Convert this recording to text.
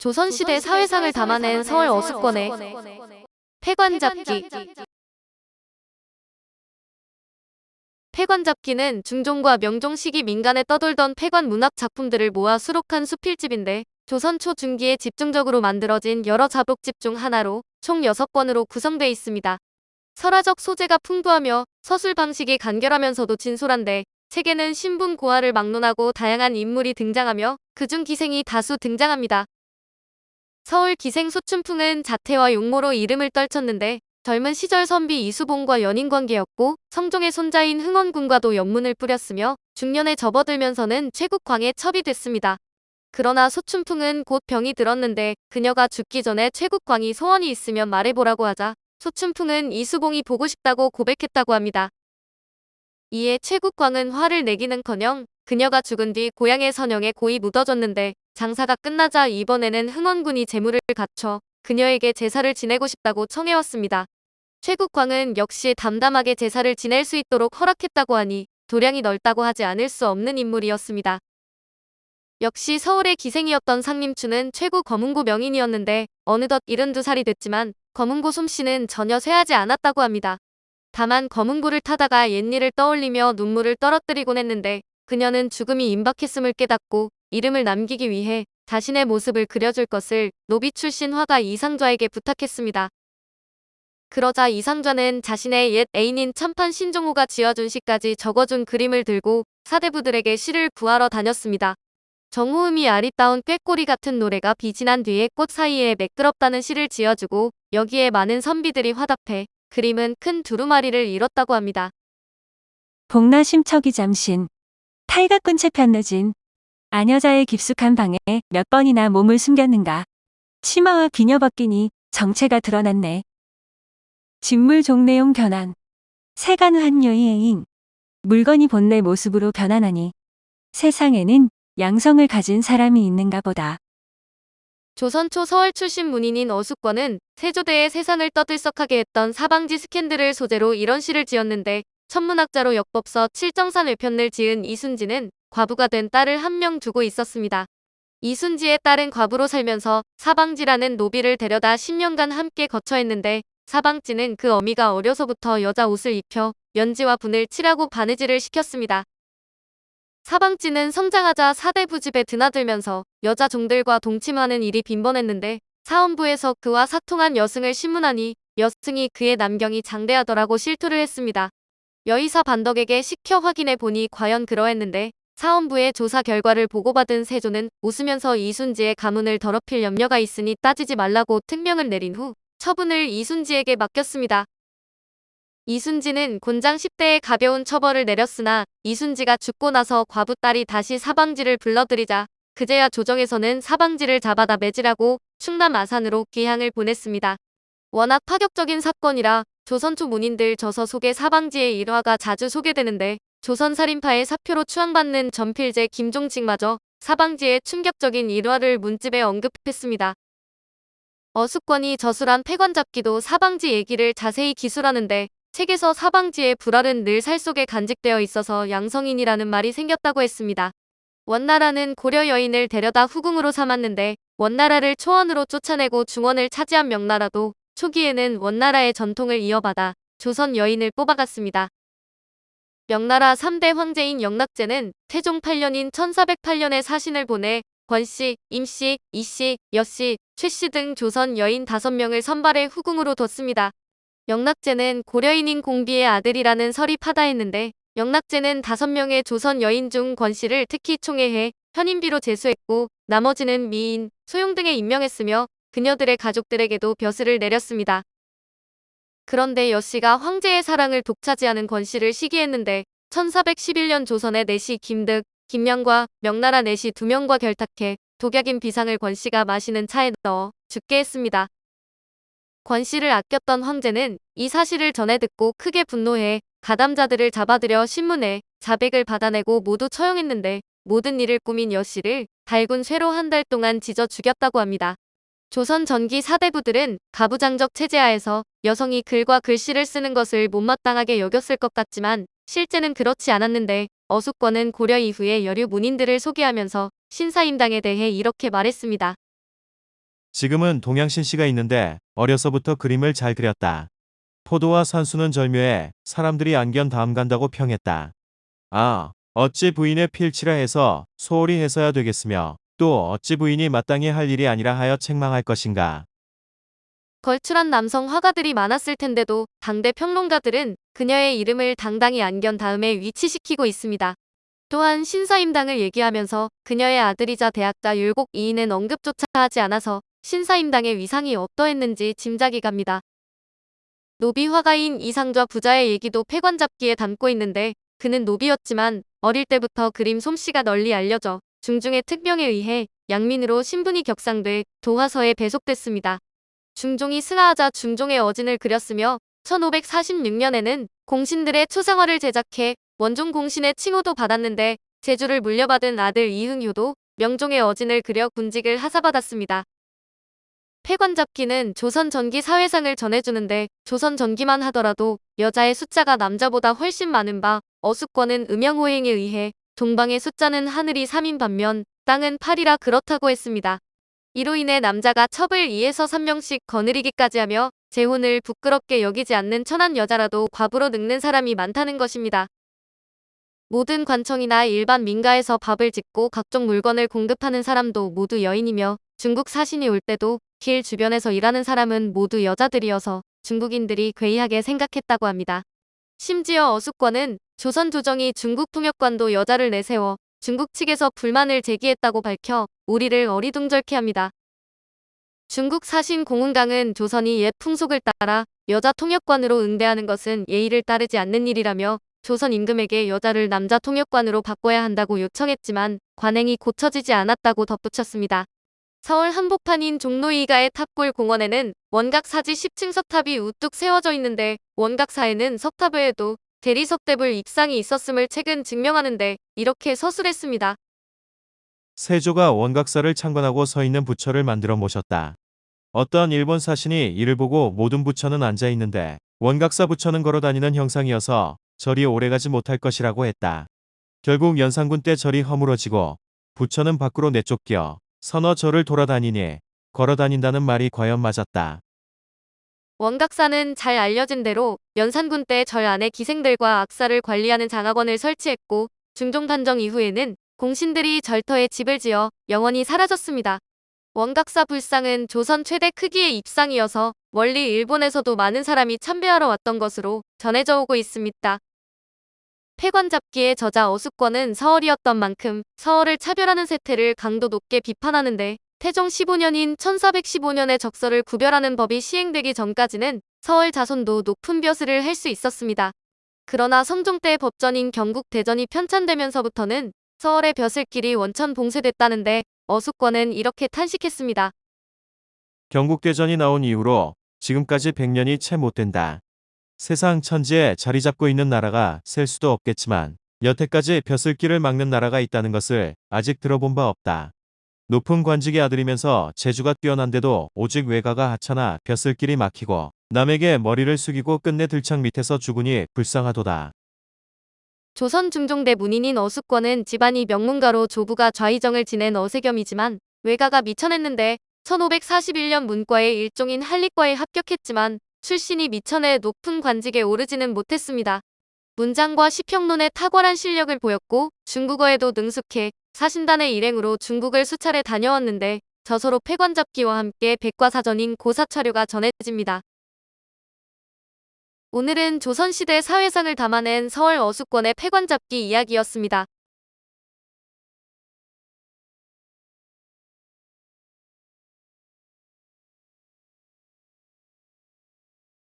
조선시대 사회상을 담아낸 서울 어수권의 폐관잡기. 폐관잡기는 중종과 명종 시기 민간에 떠돌던 폐관 문학 작품들을 모아 수록한 수필집인데 조선 초중기에 집중적으로 만들어진 여러 잡곡집 중 하나로 총 6권으로 구성되어 있습니다. 설화적 소재가 풍부하며 서술 방식이 간결하면서도 진솔한데 책에는 신분 고하를 막론하고 다양한 인물이 등장하며 그중 기생이 다수 등장합니다. 서울 기생 소춘풍은 자태와 용모로 이름을 떨쳤는데 젊은 시절 선비 이수봉과 연인관계였고 성종의 손자인 흥원군과도 연문을 뿌렸으며 중년에 접어들면서는 최국광에 첩이 됐습니다. 그러나 소춘풍은 곧 병이 들었는데 그녀가 죽기 전에 최국광이 소원이 있으면 말해보라고 하자 소춘풍은 이수봉이 보고 싶다고 고백했다고 합니다. 이에 최국광은 화를 내기는커녕 그녀가 죽은 뒤 고향의 선영에 고이 묻어졌는데 장사가 끝나자 이번에는 흥원군이 재물을 갖춰 그녀에게 제사를 지내고 싶다고 청해왔습니다. 최국광은 역시 담담하게 제사를 지낼 수 있도록 허락했다고 하니 도량이 넓다고 하지 않을 수 없는 인물이었습니다. 역시 서울의 기생이었던 상림추는 최고 검은고 명인이었는데 어느덧 72살이 됐지만 검은고 솜씨는 전혀 쇠하지 않았다고 합니다. 다만 검은고를 타다가 옛일을 떠올리며 눈물을 떨어뜨리곤 했는데 그녀는 죽음이 임박했음을 깨닫고 이름을 남기기 위해 자신의 모습을 그려줄 것을 노비 출신 화가 이상좌에게 부탁했습니다. 그러자 이상좌는 자신의 옛 애인인 참판 신종호가 지어준 시까지 적어준 그림을 들고 사대부들에게 시를 구하러 다녔습니다. 정호음이 아리따운 꾀꼬리 같은 노래가 빛이 난 뒤에 꽃 사이에 매끄럽다는 시를 지어주고 여기에 많은 선비들이 화답해 그림은 큰 두루마리를 이뤘다고 합니다. 복나심척이 잠신 탈각꾼 채 편느진 아녀자의 깊숙한 방에 몇 번이나 몸을 숨겼는가. 치마와 비녀 벗기니 정체가 드러났네. 진물 종내용 변한 세간 한여의 애인 물건이 본래 모습으로 변하나니 세상에는 양성을 가진 사람이 있는가 보다. 조선 초 서울 출신 문인인 어수권은 세조대의 세상을 떠들썩하게 했던 사방지 스캔들을 소재로 이런 시를 지었는데 천문학자로 역법서 칠정산 외편을 지은 이순지는 과부가 된 딸을 한 명 두고 있었습니다. 이순지의 딸은 과부로 살면서 사방지라는 노비를 데려다 10년간 함께 거처했는데 사방지는 그 어미가 어려서부터 여자 옷을 입혀 연지와 분을 칠하고 바느질을 시켰습니다. 사방지는 성장하자 사대부집에 드나들면서 여자 종들과 동침하는 일이 빈번했는데 사원부에서 그와 사통한 여승을 신문하니 여승이 그의 남경이 장대하더라고 실토를 했습니다. 여의사 반덕에게 시켜 확인해 보니 과연 그러했는데 사원부의 조사 결과를 보고받은 세조는 웃으면서 이순지의 가문을 더럽힐 염려가 있으니 따지지 말라고 특명을 내린 후 처분을 이순지에게 맡겼습니다. 이순지는 곤장 10대에 가벼운 처벌을 내렸으나 이순지가 죽고 나서 과부 딸이 다시 사방지를 불러들이자 그제야 조정에서는 사방지를 잡아다 매질하고 충남 아산으로 귀향을 보냈습니다. 워낙 파격적인 사건이라 조선 초 문인들 저서 속에 사방지의 일화가 자주 소개되는데 조선 살인파의 사표로 추앙받는 전필제 김종직마저 사방지의 충격적인 일화를 문집에 언급했습니다. 어수권이 저술한 폐관잡기도 사방지 얘기를 자세히 기술하는데 책에서 사방지의 불알은 늘 살 속에 간직되어 있어서 양성인이라는 말이 생겼다고 했습니다. 원나라는 고려 여인을 데려다 후궁으로 삼았는데 원나라를 초원으로 쫓아내고 중원을 차지한 명나라도 초기에는 원나라의 전통을 이어받아 조선 여인을 뽑아갔습니다. 명나라 3대 황제인 영락제는 태종 8년인 1408년에 사신을 보내 권씨, 임씨, 이씨, 여씨, 최씨 등 조선 여인 5명을 선발해 후궁으로 뒀습니다. 영락제는 고려인인 공비의 아들이라는 설이 파다했는데 영락제는 5명의 조선 여인 중 권씨를 특히 총애해 현인비로 제수했고 나머지는 미인, 소용 등에 임명했으며 그녀들의 가족들에게도 벼슬을 내렸습니다. 그런데 여씨가 황제의 사랑을 독차지하는 권씨를 시기했는데 1411년 조선의 내시 김득, 김명과 명나라 내시 2명과 결탁해 독약인 비상을 권씨가 마시는 차에 넣어 죽게 했습니다. 권씨를 아꼈던 황제는 이 사실을 전해 듣고 크게 분노해 가담자들을 잡아들여 신문에 자백을 받아내고 모두 처형했는데 모든 일을 꾸민 여씨를 달군 쇠로 한 달 동안 찢어 죽였다고 합니다. 조선 전기 사대부들은 가부장적 체제하에서 여성이 글과 글씨를 쓰는 것을 못마땅하게 여겼을 것 같지만 실제는 그렇지 않았는데 어수권은 고려 이후에 여류 문인들을 소개하면서 신사임당에 대해 이렇게 말했습니다. 지금은 동양신 씨가 있는데 어려서부터 그림을 잘 그렸다. 포도와 산수는 절묘해 사람들이 안견 다음 간다고 평했다. 아, 어찌 부인의 필치라 해서 소홀히 해서야 되겠으며 또 어찌 부인이 마땅히 할 일이 아니라 하여 책망할 것인가. 걸출한 남성 화가들이 많았을 텐데도 당대 평론가들은 그녀의 이름을 당당히 안견 다음에 위치시키고 있습니다. 또한 신사임당을 얘기하면서 그녀의 아들이자 대학자 율곡 이인은 언급조차 하지 않아서 신사임당의 위상이 어떠했는지 짐작이 갑니다. 노비 화가인 이상좌 부자의 얘기도 패관잡기에 담고 있는데 그는 노비였지만 어릴 때부터 그림 솜씨가 널리 알려져 중종의 특명에 의해 양민으로 신분이 격상돼 도화서에 배속됐습니다. 중종이 승하하자 중종의 어진을 그렸으며 1546년에는 공신들의 초상화를 제작해 원종 공신의 칭호도 받았는데 제주를 물려받은 아들 이흥효도 명종의 어진을 그려 군직을 하사받았습니다. 패관잡기는 조선 전기 사회상을 전해주는데 조선 전기만 하더라도 여자의 숫자가 남자보다 훨씬 많은 바 어수권은 음양호행에 의해 동방의 숫자는 하늘이 3인 반면 땅은 8이라 그렇다고 했습니다. 이로 인해 남자가 첩을 2에서 3명씩 거느리기까지 하며 재혼을 부끄럽게 여기지 않는 천한 여자라도 과부로 늙는 사람이 많다는 것입니다. 모든 관청이나 일반 민가에서 밥을 짓고 각종 물건을 공급하는 사람도 모두 여인이며 중국 사신이 올 때도 길 주변에서 일하는 사람은 모두 여자들이어서 중국인들이 괴이하게 생각했다고 합니다. 심지어 어수권은 조선 조정이 중국 통역관도 여자를 내세워 중국 측에서 불만을 제기했다고 밝혀 우리를 어리둥절케 합니다. 중국 사신 공은강은 조선이 옛 풍속을 따라 여자 통역관으로 응대하는 것은 예의를 따르지 않는 일이라며 조선 임금에게 여자를 남자 통역관으로 바꿔야 한다고 요청했지만 관행이 고쳐지지 않았다고 덧붙였습니다. 서울 한복판인 종로이가의 탑골 공원에는 원각사지 10층 석탑이 우뚝 세워져 있는데 원각사에는 석탑 외에도 대리석대불 입상이 있었음을 최근 증명하는데 이렇게 서술했습니다. 세조가 원각사를 창건하고 서 있는 부처를 만들어 모셨다. 어떠한 일본 사신이 이를 보고 모든 부처는 앉아 있는데 원각사 부처는 걸어 다니는 형상이어서 절이 오래가지 못할 것이라고 했다. 결국 연산군 때 절이 허물어지고 부처는 밖으로 내쫓겨 서너 절을 돌아다니니 걸어 다닌다는 말이 과연 맞았다. 원각사는 잘 알려진 대로 연산군 때 절 안에 기생들과 악사를 관리하는 장학원을 설치했고 중종 단정 이후에는 공신들이 절터에 집을 지어 영원히 사라졌습니다. 원각사 불상은 조선 최대 크기의 입상이어서 멀리 일본에서도 많은 사람이 참배하러 왔던 것으로 전해져 오고 있습니다. 패관잡기의 저자 어수권은 서얼이었던 만큼 서얼을 차별하는 세태를 강도 높게 비판하는데 태종 15년인 1415년의 적서를 구별하는 법이 시행되기 전까지는 서얼 자손도 높은 벼슬을 할 수 있었습니다. 그러나 성종 때 법전인 경국 대전이 편찬되면서부터는 서얼의 벼슬길이 원천 봉쇄됐다는데 어수권은 이렇게 탄식했습니다. 경국대전이 나온 이후로 지금까지 100년이 채 못 된다. 세상 천지에 자리 잡고 있는 나라가 셀 수도 없겠지만 여태까지 벼슬길을 막는 나라가 있다는 것을 아직 들어본 바 없다. 높은 관직의 아들이면서 재주가 뛰어난데도 오직 외가가 하찮아 벼슬길이 막히고 남에게 머리를 숙이고 끝내 들창 밑에서 죽으니 불쌍하도다. 조선 중종대 문인인 어수권은 집안이 명문가로 조부가 좌의정을 지낸 어세겸이지만 외가가 미천했는데 1541년 문과의 일종인 한리과에 합격했지만 출신이 미천해 높은 관직에 오르지는 못했습니다. 문장과 시평론에 탁월한 실력을 보였고 중국어에도 능숙해 사신단의 일행으로 중국을 수차례 다녀왔는데 저서로 패관잡기와 함께 백과사전인 고사차료가 전해집니다. 오늘은 조선시대 사회상을 담아낸 서얼 어수권의 패관잡기 이야기였습니다.